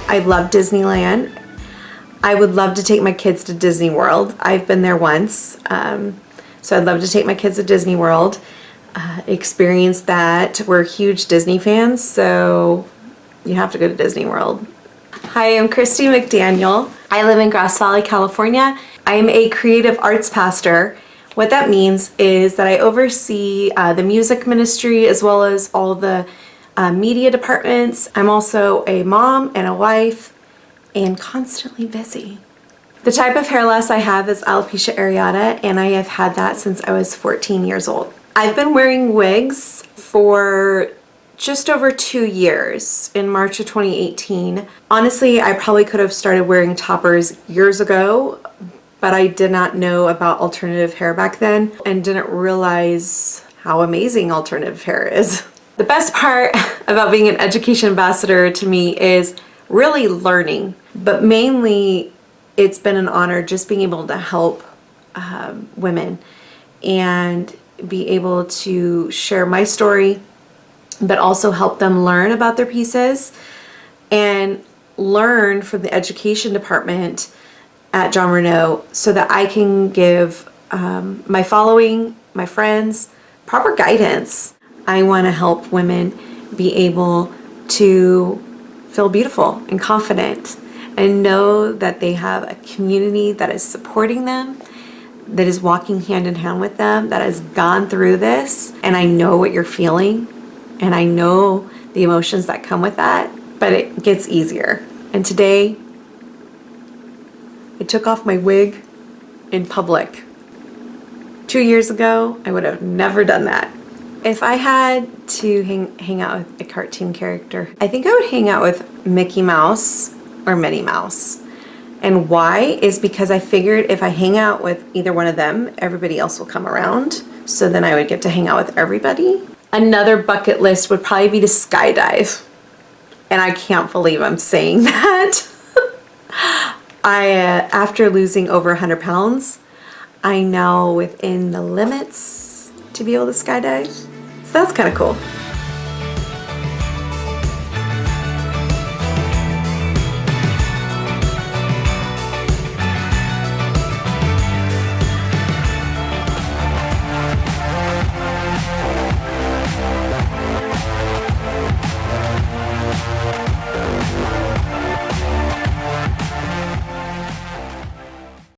I love Disneyland. I would love to take my kids to Disney World. I've been there once. So I'd love to take my kids to Disney World, experience that. We're huge Disney fans, so you have to go to Disney World. Hi, I'm Christy McDaniel. I live in Grass Valley, California. I'm a creative arts pastor. What that means is that I oversee the music ministry as well as all the media departments. I'm also a mom and a wife and constantly busy. The type of hair loss I have is alopecia areata, and I have had that since I was 14 years old. I've been wearing wigs for just over 2 years, in March of 2018. Honestly, I probably could have started wearing toppers years ago, but I did not know about alternative hair back then and didn't realize how amazing alternative hair is. The best part about being an education ambassador to me is really learning, but mainly it's been an honor just being able to help women and be able to share my story, but also help them learn about their pieces and learn from the education department at Jon Renau so that I can give my following, my friends, proper guidance. I want to help women be able to feel beautiful and confident and know that they have a community that is supporting them, that is walking hand in hand with them, that has gone through this. And I know what you're feeling and I know the emotions that come with that, but it gets easier. And today, I took off my wig in public. 2 years ago, I would have never done that. If I had to hang out with a cartoon character, I think I would hang out with Mickey Mouse or Minnie Mouse. And why is because I figured if I hang out with either one of them, everybody else will come around. So then I would get to hang out with everybody. Another bucket list would probably be to skydive. And I can't believe I'm saying that. After losing over 100 pounds, I'm now within the limits to be able to skydive. So that's kind of cool.